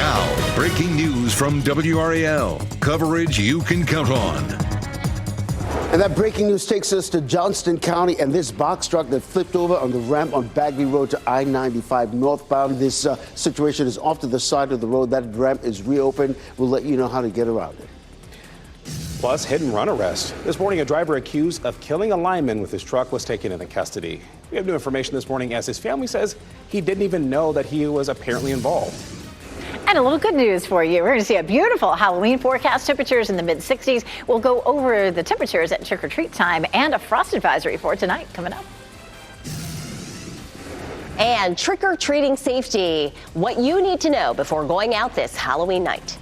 Now, breaking news from WRAL. Coverage you can count on. And that breaking news takes us to Johnston County and this box truck that flipped over on the ramp on Bagley Road to I-95 northbound. This situation is off to the side of the road. That ramp is reopened. We'll let you know how to get around it. Plus, hit and run arrest. This morning, a driver accused of killing a lineman with his truck was taken into custody. We have new information this morning as his family says he didn't even know that he was apparently involved. And a little good news for you. We're going to see a beautiful Halloween forecast. Temperatures in the mid-60s. We'll go over the temperatures at trick-or-treat time and a frost advisory for tonight coming up. And trick-or-treating safety. What you need to know before going out this Halloween night.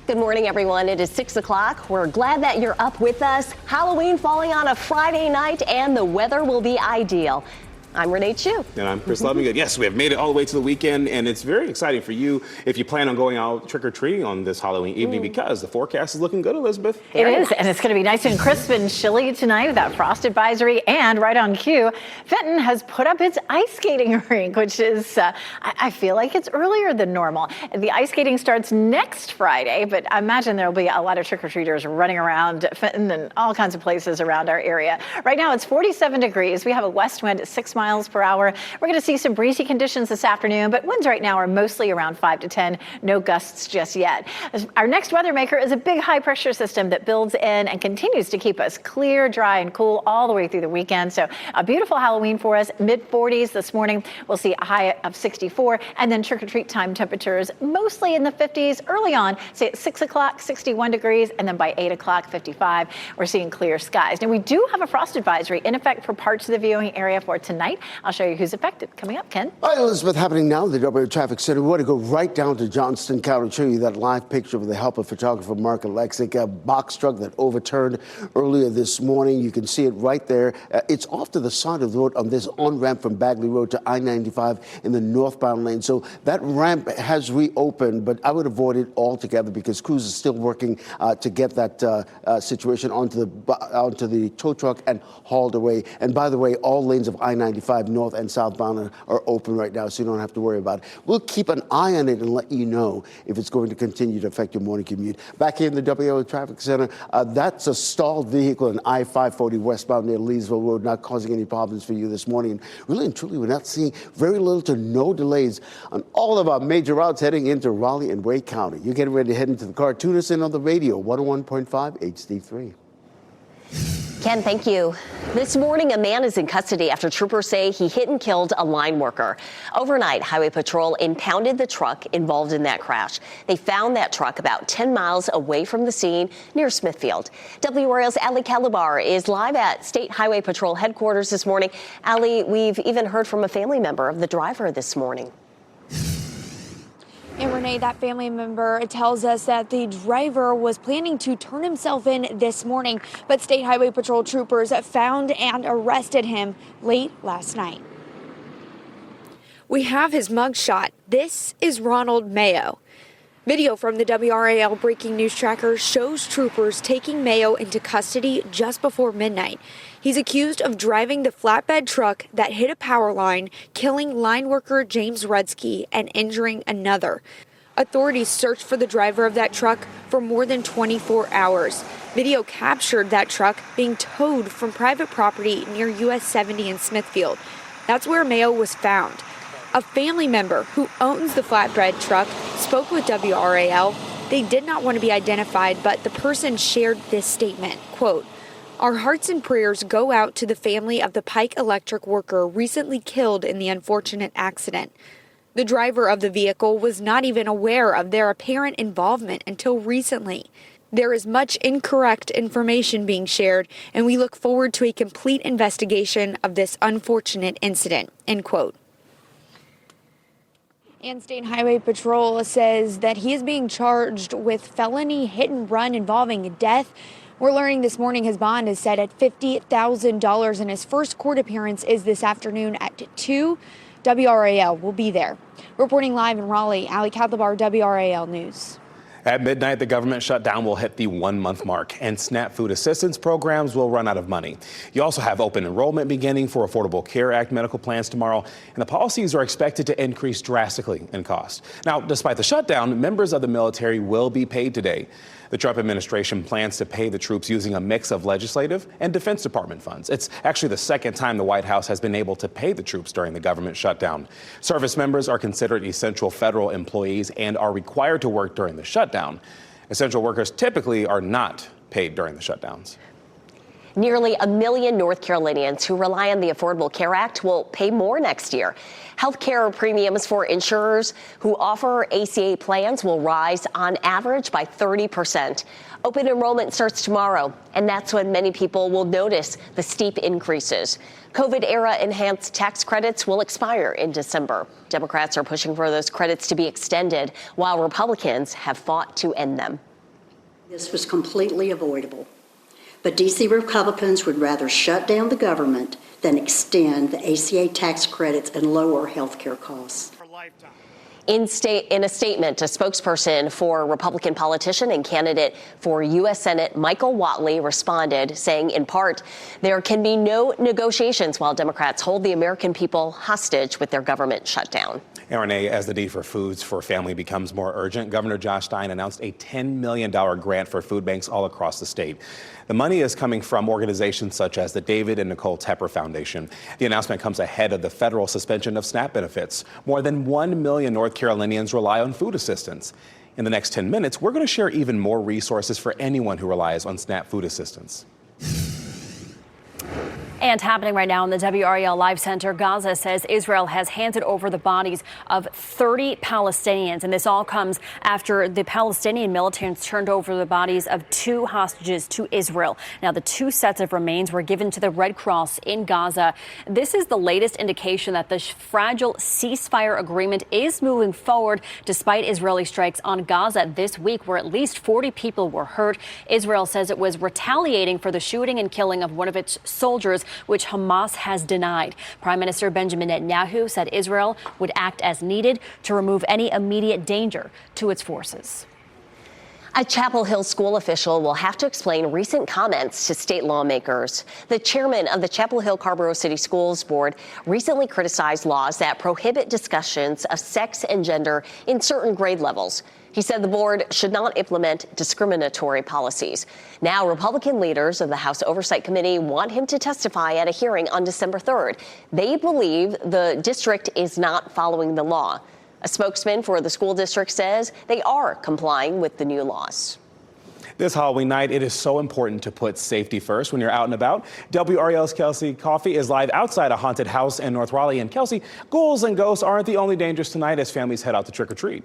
Good morning, everyone. It is 6 o'clock. We're glad that you're up with us. Halloween falling on a Friday night, and the weather will be ideal. I'm Renee Chu. And I'm Chris Lovingood. Yes, we have made it all the way to the weekend, and it's very exciting for you if you plan on going out trick-or-treating on this Halloween evening because the forecast is looking good, Elizabeth. It is, and it's going to be nice and crisp and chilly tonight with that frost advisory. And right on cue, Fenton has put up its ice skating rink, which is, I feel like it's earlier than normal. The ice skating starts next Friday, but I imagine there'll be a lot of trick-or-treaters running around Fenton and all kinds of places around our area. Right now, it's 47 degrees. We have a west wind at 6 miles per hour. We're going to see some breezy conditions this afternoon, but winds right now are mostly around 5 to 10. No gusts just yet. Our next weather maker is a big high pressure system that builds in and continues to keep us clear, dry, and cool all the way through the weekend. So a beautiful Halloween for us. Mid-40s this morning. We'll see a high of 64, and then trick-or-treat time temperatures mostly in the 50s early on. Say at 6 o'clock, 61 degrees, and then by 8 o'clock, 55. We're seeing clear skies. Now we do have a frost advisory in effect for parts of the viewing area for tonight. I'll show you who's affected coming up. Ken? All right, Elizabeth, happening now in the WRAL Traffic Center. We want to go right down to Johnston County to show you that live picture with the help of photographer Mark Alexic, a box truck that overturned earlier this morning. You can see it right there. It's off to the side of the road on this on-ramp from Bagley Road to I-95 in the northbound lane. So that ramp has reopened, but I would avoid it altogether because crews are still working to get that situation onto the tow truck and hauled away. And by the way, all lanes of I-95 north and southbound are open right now, so you don't have to worry about it. We'll keep an eye on it and let you know if it's going to continue to affect your morning commute. Back here in the WRAL Traffic Center, that's a stalled vehicle in I-540 westbound near Leesville Road, not causing any problems for you this morning. And really and truly, we're not seeing very little to no delays on all of our major routes heading into Raleigh and Wake County. You're getting ready to head into the car. Tune us in on the radio, 101.5 HD3. Ken, thank you. This morning, a man is in custody after troopers say he hit and killed a line worker. Overnight, Highway Patrol impounded the truck involved in that crash. They found that truck about 10 miles away from the scene near Smithfield. WRAL's Ali Calabar is live at State Highway Patrol headquarters this morning. Ali, we've even heard from a family member of the driver this morning. And Renee, that family member tells us that the driver was planning to turn himself in this morning, but State Highway Patrol troopers found and arrested him late last night. We have his mugshot. This is Ronald Mayo. Video from the WRAL breaking news tracker shows troopers taking Mayo into custody just before midnight. He's accused of driving the flatbed truck that hit a power line, killing line worker James Rudsky and injuring another. Authorities searched for the driver of that truck for more than 24 hours. Video captured that truck being towed from private property near US 70 in Smithfield. That's where Mayo was found. A family member who owns the flatbed truck spoke with WRAL. They did not want to be identified, but the person shared this statement, quote, "Our hearts and prayers go out to the family of the Pike Electric worker recently killed in the unfortunate accident. The driver of the vehicle was not even aware of their apparent involvement until recently. There is much incorrect information being shared, and we look forward to a complete investigation of this unfortunate incident," end quote. And State Highway Patrol says that he is being charged with felony hit and run involving death. We're learning this morning his bond is set at $50,000 and his first court appearance is this afternoon at 2. WRAL will be there. Reporting live in Raleigh, Ali Calabar, WRAL News. At midnight, the government shutdown will hit the 1-month mark, and SNAP food assistance programs will run out of money. You also have open enrollment beginning for Affordable Care Act medical plans tomorrow, and the policies are expected to increase drastically in cost. Now, despite the shutdown, members of the military will be paid today. The Trump administration plans to pay the troops using a mix of legislative and Defense Department funds. It's actually the second time the White House has been able to pay the troops during the government shutdown. Service members are considered essential federal employees and are required to work during the shutdown. Essential workers typically are not paid during the shutdowns. Nearly 1 million North Carolinians who rely on the Affordable Care Act will pay more next year. Health care premiums for insurers who offer ACA plans will rise on average by 30%. Open enrollment starts tomorrow, and that's when many people will notice the steep increases. COVID-era enhanced tax credits will expire in December. Democrats are pushing for those credits to be extended, while Republicans have fought to end them. This was completely avoidable. But D.C. Republicans would rather shut down the government than extend the ACA tax credits and lower health care costs. In a statement, a spokesperson for Republican politician and candidate for U.S. Senate Michael Whatley responded, saying, in part, there can be no negotiations while Democrats hold the American people hostage with their government shutdown. RNA, as the need for foods for family becomes more urgent, Governor Josh Stein announced a $10 million grant for food banks all across the state. The money is coming from organizations such as the David and Nicole Tepper Foundation. The announcement comes ahead of the federal suspension of SNAP benefits. More than 1 million North Carolinians rely on food assistance. In the next 10 minutes, we're going to share even more resources for anyone who relies on SNAP food assistance. And happening right now in the WRAL Live Center, Gaza says Israel has handed over the bodies of 30 Palestinians. And this all comes after the Palestinian militants turned over the bodies of 2 hostages to Israel. Now, the 2 sets of remains were given to the Red Cross in Gaza. This is the latest indication that the fragile ceasefire agreement is moving forward despite Israeli strikes on Gaza this week, where at least 40 people were hurt. Israel says it was retaliating for the shooting and killing of one of its soldiers, which Hamas has denied. Prime Minister Benjamin Netanyahu said Israel would act as needed to remove any immediate danger to its forces. A Chapel Hill school official will have to explain recent comments to state lawmakers. The chairman of the Chapel Hill Carrboro City Schools Board recently criticized laws that prohibit discussions of sex and gender in certain grade levels. He said the board should not implement discriminatory policies. Now, Republican leaders of the House Oversight Committee want him to testify at a hearing on December 3rd. They believe the district is not following the law. A spokesman for the school district says they are complying with the new laws. This Halloween night, it is so important to put safety first when you're out and about. WRAL's Kelsey Coffey is live outside a haunted house in North Raleigh. And Kelsey, ghouls and ghosts aren't the only dangers tonight as families head out to trick or treat.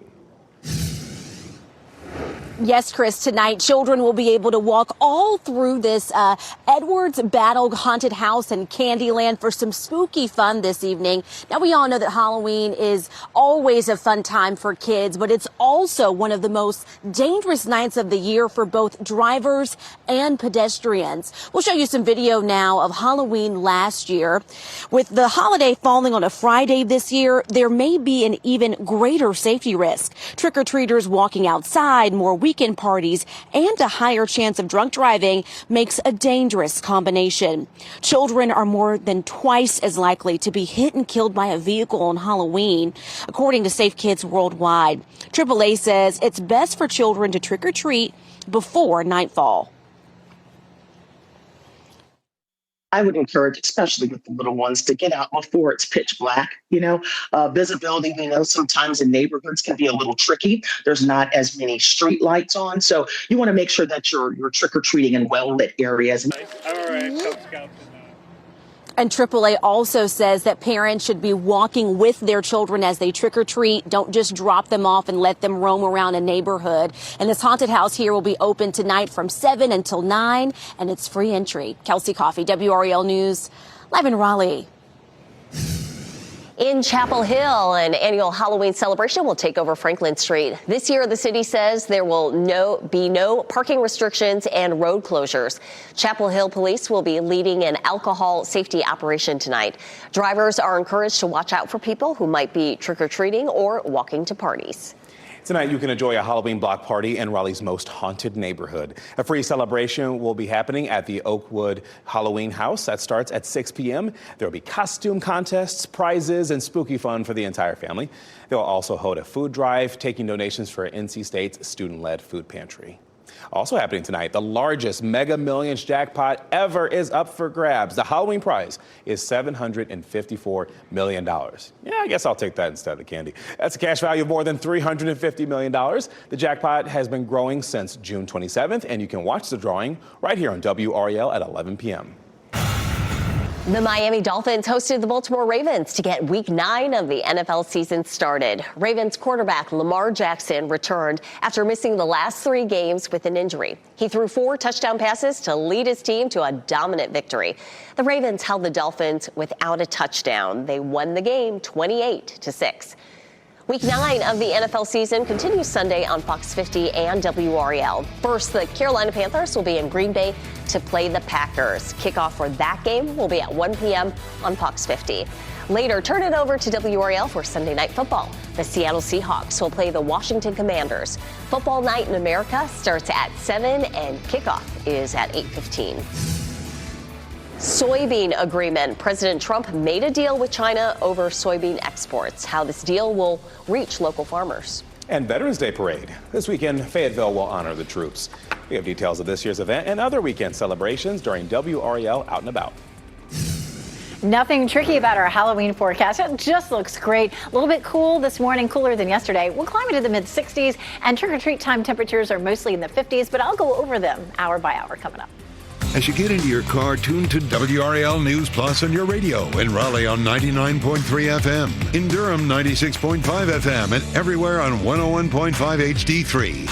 Yes, Chris, tonight children will be able to walk all through this Edwards Battle haunted house in Candyland for some spooky fun this evening. Now, we all know that Halloween is always a fun time for kids, but it's also one of the most dangerous nights of the year for both drivers and pedestrians. We'll show you some video now of Halloween last year. With the holiday falling on a Friday this year, there may be an even greater safety risk. Trick-or-treaters walking outside, more weekend parties, and a higher chance of drunk driving makes a dangerous combination. Children are more than twice as likely to be hit and killed by a vehicle on Halloween, according to Safe Kids Worldwide. AAA says it's best for children to trick or treat before nightfall. I would encourage, especially with the little ones, to get out before it's pitch black. Visibility, sometimes in neighborhoods can be a little tricky. There's not as many street lights on. So you want to make sure that you're trick-or-treating in well-lit areas. All right, Cub Scouts. And AAA also says that parents should be walking with their children as they trick or treat. Don't just drop them off and let them roam around a neighborhood. And this haunted house here will be open tonight from 7 until 9, and it's free entry. Kelsey Coffey, WRAL News, live in Raleigh. In Chapel Hill, an annual Halloween celebration will take over Franklin Street. This year, the city says there will be no parking restrictions and road closures. Chapel Hill police will be leading an alcohol safety operation tonight. Drivers are encouraged to watch out for people who might be trick-or-treating or walking to parties. Tonight, you can enjoy a Halloween block party in Raleigh's most haunted neighborhood. A free celebration will be happening at the Oakwood Halloween House. That starts at 6 p.m. There will be costume contests, prizes, and spooky fun for the entire family. They'll also hold a food drive, taking donations for NC State's student-led food pantry. Also happening tonight, the largest Mega Millions jackpot ever is up for grabs. The Halloween prize is $754 million. Yeah, I guess I'll take that instead of the candy. That's a cash value of more than $350 million. The jackpot has been growing since June 27th, and you can watch the drawing right here on WRAL at 11 p.m. The Miami Dolphins hosted the Baltimore Ravens to get Week 9 of the NFL season started. Ravens quarterback Lamar Jackson returned after missing the last 3 games with an injury. He threw 4 touchdown passes to lead his team to a dominant victory. The Ravens held the Dolphins without a touchdown. They won the game 28-6. Week 9 of the NFL season continues Sunday on Fox 50 and WRAL. First, the Carolina Panthers will be in Green Bay to play the Packers. Kickoff for that game will be at 1 p.m. on Fox 50. Later, turn it over to WRAL for Sunday Night Football. The Seattle Seahawks will play the Washington Commanders. Football Night in America starts at 7 and kickoff is at 8:15. Soybean agreement. President Trump made a deal with China over soybean exports. How this deal will reach local farmers. And Veterans Day Parade. This weekend, Fayetteville will honor the troops. We have details of this year's event and other weekend celebrations during WRAL Out and About. Nothing tricky about our Halloween forecast. It just looks great. A little bit cool this morning, cooler than yesterday. We'll climb into the mid-60s, and trick-or-treat time temperatures are mostly in the 50s, but I'll go over them hour by hour coming up. As you get into your car, tune to WRAL News Plus on your radio. In Raleigh on 99.3 FM. In Durham, 96.5 FM. And everywhere on 101.5 HD3.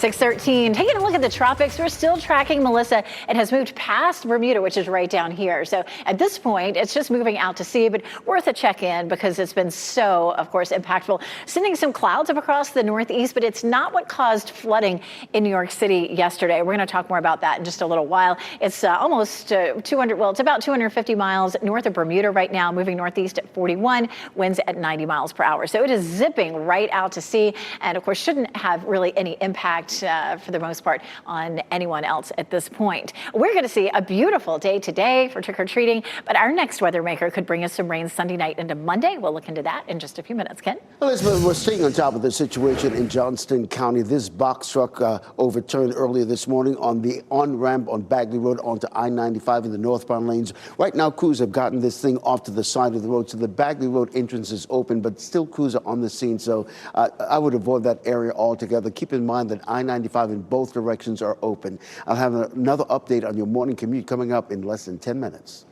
6:13, taking a look at the tropics. We're still tracking Melissa. It has moved past Bermuda, which is right down here. So at this point, it's just moving out to sea, but worth a check-in because it's been so, of course, impactful. Sending some clouds up across the northeast, but it's not what caused flooding in New York City yesterday. We're going to talk more about that in just a little while. It's almost 200, well, it's about 250 miles north of Bermuda right now, moving northeast at 41, winds at 90 miles per hour. So it is zipping right out to sea, and of course shouldn't have really any impact for the most part on anyone else at this point. We're going to see a beautiful day today for trick-or-treating, but our next weather maker could bring us some rain Sunday night into Monday. We'll look into that in just a few minutes. Ken? Elizabeth, we're staying on top of the situation in Johnston County. This box truck overturned earlier this morning on the on-ramp on Bagley Road onto I-95 in the northbound lanes. Right now, crews have gotten this thing off to the side of the road, so the Bagley Road entrance is open, but still crews are on the scene, so I would avoid that area altogether. Keep in mind that I-95 in both directions are open. I'll have another update on your morning commute coming up in less than 10 minutes.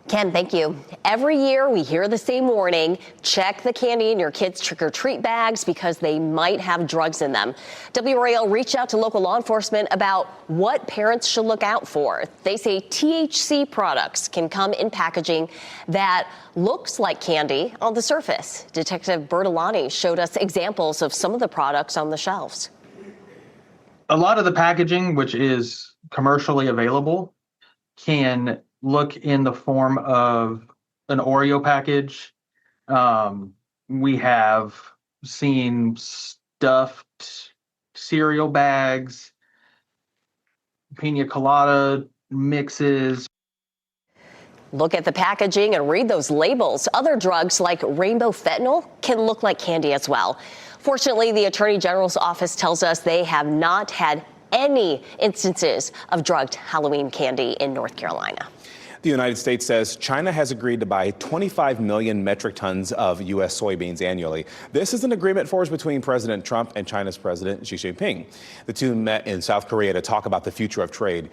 Ken, thank you. Every year we hear the same warning: check the candy in your kids' trick-or-treat bags because they might have drugs in them. WRAL reached out to local law enforcement about what parents should look out for. They say THC products can come in packaging that looks like candy on the surface. Detective Bertolani showed us examples of some of the products on the shelves. A lot of the packaging, which is commercially available, can look in the form of an Oreo package. We have seen stuffed cereal bags, pina colada mixes. Look at the packaging and read those labels. Other drugs like rainbow fentanyl can look like candy as well. Fortunately, the Attorney General's office tells us they have not had any instances of drugged Halloween candy in North Carolina. The United States says China has agreed to buy 25 million metric tons of U.S. soybeans annually. This is an agreement forged between President Trump and China's President Xi Jinping. The two met in South Korea to talk about the future of trade.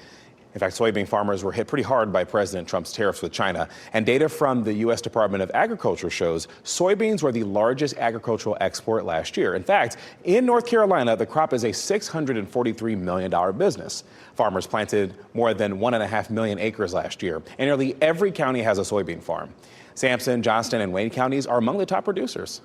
In fact, soybean farmers were hit pretty hard by President Trump's tariffs with China. And data from the U.S. Department of Agriculture shows soybeans were the largest agricultural export last year. In fact, in North Carolina, the crop is a $643 million business. Farmers planted more than 1.5 million acres last year, and nearly every county has a soybean farm. Sampson, Johnston, and Wayne counties are among the top producers.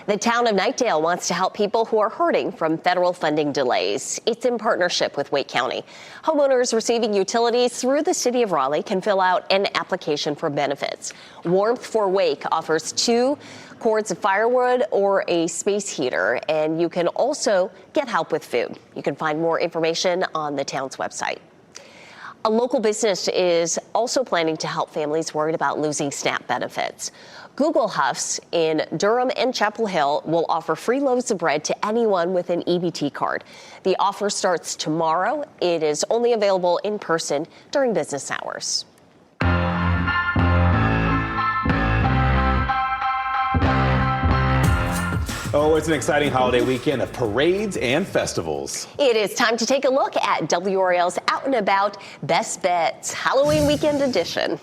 The town of Knightdale wants to help people who are hurting from federal funding delays. It's in partnership with Wake County. Homeowners receiving utilities through the city of Raleigh can fill out an application for benefits. Warmth for Wake offers 2 cords of firewood or a space heater, and you can also get help with food. You can find more information on the town's website. A local business is also planning to help families worried about losing SNAP benefits. Google Huffs in Durham and Chapel Hill will offer free loaves of bread to anyone with an EBT card. The offer starts tomorrow. It is only available in person during business hours. Oh, it's an exciting holiday weekend of parades and festivals. It is time to take a look at WRAL's Out and About Best Bets Halloween Weekend Edition.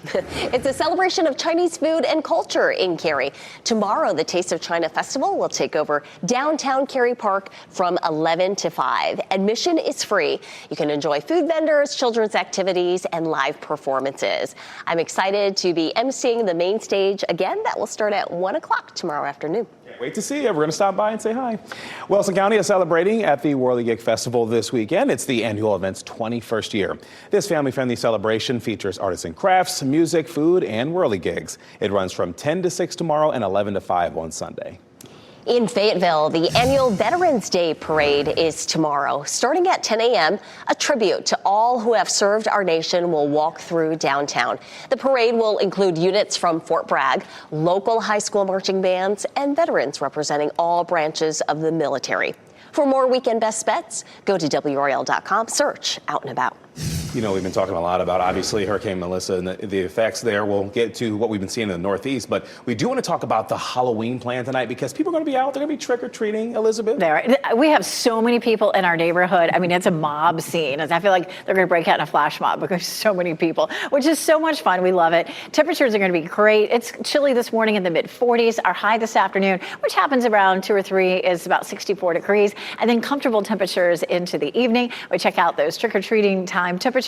It's a celebration of Chinese food and culture in Cary. Tomorrow, the Taste of China Festival will take over downtown Cary Park from 11 to 5. Admission is free. You can enjoy food vendors, children's activities, and live performances. I'm excited to be emceeing the main stage again. That will start at 1 o'clock tomorrow afternoon. Wait to see you. We're going to stop by and say hi. Wilson County is celebrating at the Whirligig Festival this weekend. It's the annual event's 21st year. This family-friendly celebration features artisan crafts, music, food, and whirligigs. It runs from 10 to 6 tomorrow and 11 to 5 on Sunday. In Fayetteville, the annual Veterans Day Parade is tomorrow. Starting at 10 a.m., a tribute to all who have served our nation will walk through downtown. The parade will include units from Fort Bragg, local high school marching bands, and veterans representing all branches of the military. For more weekend best bets, go to WRAL.com, search Out and About. You know, we've been talking a lot about, obviously, Hurricane Melissa and the effects there. We'll get to what we've been seeing in the Northeast, but we do want to talk about the Halloween plan tonight because people are going to be out. They're going to be trick-or-treating, Elizabeth. We have so many people in our neighborhood. I mean, it's a mob scene. I feel like they're going to break out in a flash mob because so many people, which is so much fun. We love it. Temperatures are going to be great. It's chilly this morning in the mid-40s. Our high this afternoon, which happens around 2 or 3, is about 64 degrees. And then comfortable temperatures into the evening. We check out those trick-or-treating time temperatures.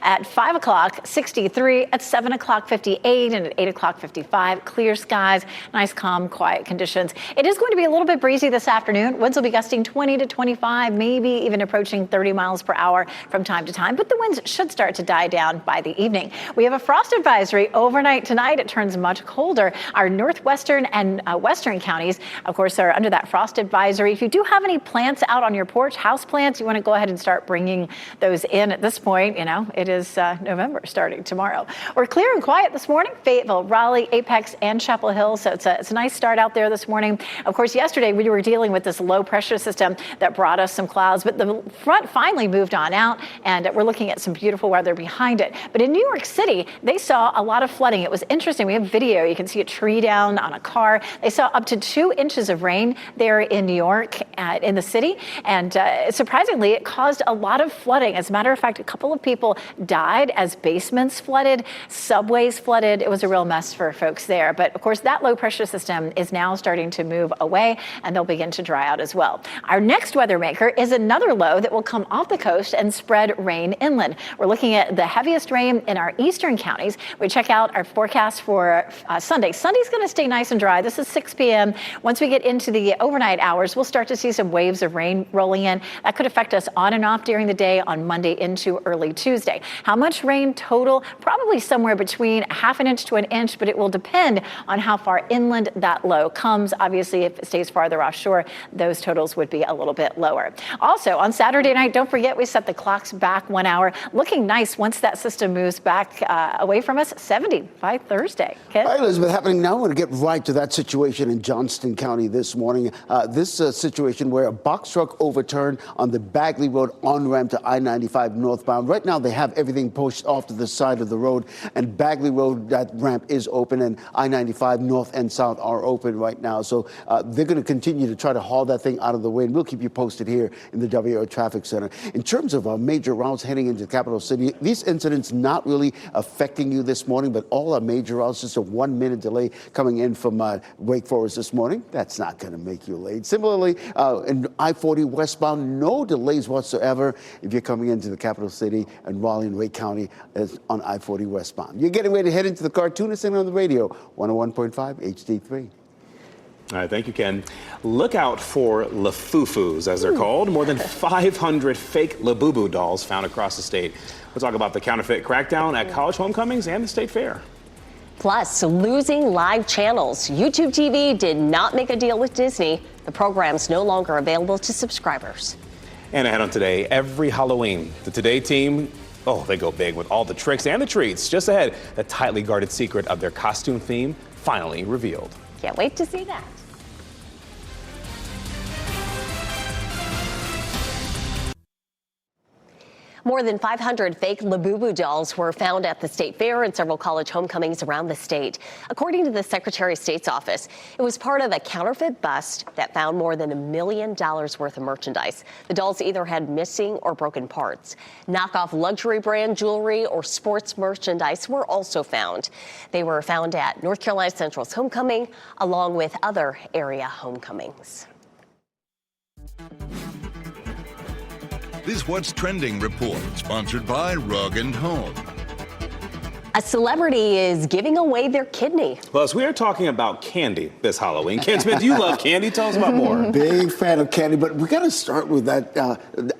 At 5 o'clock, 63, at 7 o'clock, 58, and at 8 o'clock, 55. Clear skies, nice, calm, quiet conditions. It is going to be a little bit breezy this afternoon. Winds will be gusting 20 to 25, maybe even approaching 30 miles per hour from time to time, but the winds should start to die down by the evening. We have a frost advisory overnight tonight. It turns much colder. Our northwestern and western counties, of course, are under that frost advisory. If you do have any plants out on your porch, house plants, you want to go ahead and start bringing those in at this point. You know, it is November starting tomorrow. We're clear and quiet this morning. Fayetteville, Raleigh, Apex, and Chapel Hill. So it's a nice start out there this morning. Of course, yesterday we were dealing with this low pressure system that brought us some clouds, but the front finally moved on out, and we're looking at some beautiful weather behind it. But in New York City, they saw a lot of flooding. It was interesting. We have video. You can see a tree down on a car. They saw up to 2 inches of rain there in New York, in the city. And surprisingly, it caused a lot of flooding. As a matter of fact, a couple of people died as basements flooded, subways flooded. It was a real mess for folks there. But of course, that low pressure system is now starting to move away, and they'll begin to dry out as well. Our next weather maker is another low that will come off the coast and spread rain inland. We're looking at the heaviest rain in our eastern counties. We check out our forecast for Sunday. Sunday's going to stay nice and dry. This is 6 p.m. Once we get into the overnight hours, we'll start to see some waves of rain rolling in. That could affect us on and off during the day on Monday into early Tuesday. How much rain total? Probably somewhere between ½ an inch to an inch, but it will depend on how far inland that low comes. Obviously, if it stays farther offshore, those totals would be a little bit lower. Also, on Saturday night, don't forget we set the clocks back 1 hour. Looking nice once that system moves back away from us, 70 by Thursday. Kid? All right, Elizabeth, happening now. I want to get right to that situation in Johnston County this morning. This situation where a box truck overturned on the Bagley Road on-ramp to I-95 northbound. Right now, they have everything pushed off to the side of the road, and Bagley Road, that ramp is open, and I-95 north and south are open right now. So they're going to continue to try to haul that thing out of the way, and we'll keep you posted here in the WRAL Traffic Center. In terms of major routes heading into the capital city, these incidents not really affecting you this morning, but all our major routes, just a 1-minute delay coming in from Wake Forest this morning. That's not going to make you late. Similarly, in I-40 westbound, no delays whatsoever if you're coming into the capital city and Raleigh and Wake County on I-40 westbound. You're getting ready to head into the Cartoonist Center on the radio, 101.5 HD3. All right, thank you, Ken. Look out for Lafufus, as they're called. More than 500 fake Labubu dolls found across the state. We'll talk about the counterfeit crackdown at college homecomings and the state fair. Plus, losing live channels. YouTube TV did not make a deal with Disney. The program's no longer available to subscribers. And ahead on Today, every Halloween, the Today team, they go big with all the tricks and the treats. Just ahead, the tightly guarded secret of their costume theme finally revealed. Can't wait to see that. More than 500 fake Labubu dolls were found at the state fair and several college homecomings around the state. According to the Secretary of State's office, it was part of a counterfeit bust that found more than $1 million worth of merchandise. The dolls either had missing or broken parts. Knockoff luxury brand jewelry or sports merchandise were also found. They were found at North Carolina Central's homecoming, along with other area homecomings. This What's Trending report, sponsored by Rug & Home. A celebrity is giving away their kidney. Plus, we are talking about candy this Halloween. Ken Smith, you love candy. Tell us about more. Big fan of candy, but we got to start with that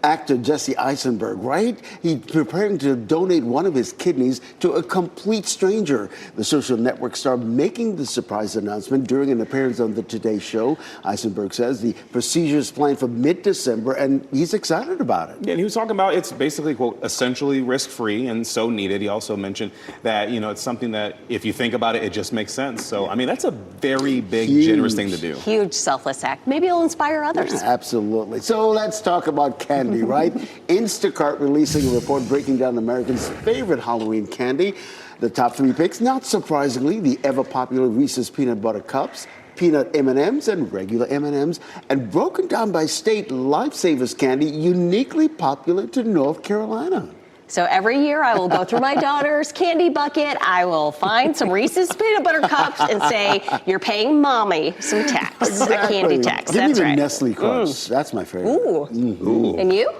actor Jesse Eisenberg, right? He's preparing to donate one of his kidneys to a complete stranger. The social network star making the surprise announcement during an appearance on the Today Show. Eisenberg says the procedure is planned for mid-December, and he's excited about it. Yeah, and he was talking about it's basically, quote, essentially risk-free and so needed. He also mentioned that, it's something that if you think about it, it just makes sense. So, I mean, that's a very big, generous thing to do. Huge selfless act. Maybe it'll inspire others. Yeah, absolutely. So let's talk about candy, right? Instacart releasing a report breaking down Americans' favorite Halloween candy. The top 3 picks, not surprisingly, the ever-popular Reese's Peanut Butter Cups, peanut M&Ms, and regular M&Ms, and broken down by state, Lifesavers candy, uniquely popular to North Carolina. So every year I will go through my daughter's candy bucket. I will find some Reese's Peanut Butter Cups and say, you're paying mommy some tax, a candy tax. Give That's me the right. Nestle Crunch. That's my favorite. Ooh. Ooh. And you?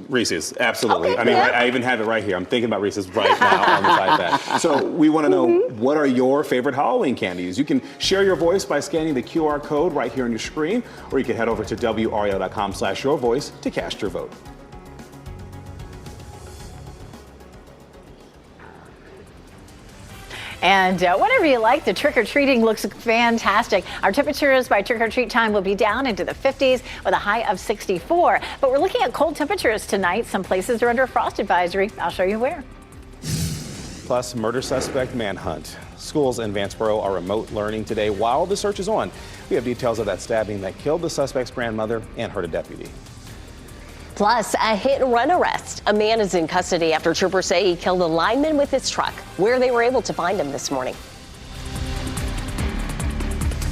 Reese's, absolutely. Okay, I mean, yeah. I even have it right here. I'm thinking about Reese's right now on the iPad. So we want to know, what are your favorite Halloween candies? You can share your voice by scanning the QR code right here on your screen, or you can head over to WRAL.com/yourvoice to cast your vote. And whatever you like, the trick-or-treating looks fantastic. Our temperatures by trick-or-treat time will be down into the 50s with a high of 64. But we're looking at cold temperatures tonight. Some places are under a frost advisory. I'll show you where. Plus, murder suspect manhunt. Schools in Vanceboro are remote learning today while the search is on. We have details of that stabbing that killed the suspect's grandmother and hurt a deputy. Plus, a hit-and-run arrest. A man is in custody after troopers say he killed a lineman with his truck. Where they were able to find him this morning.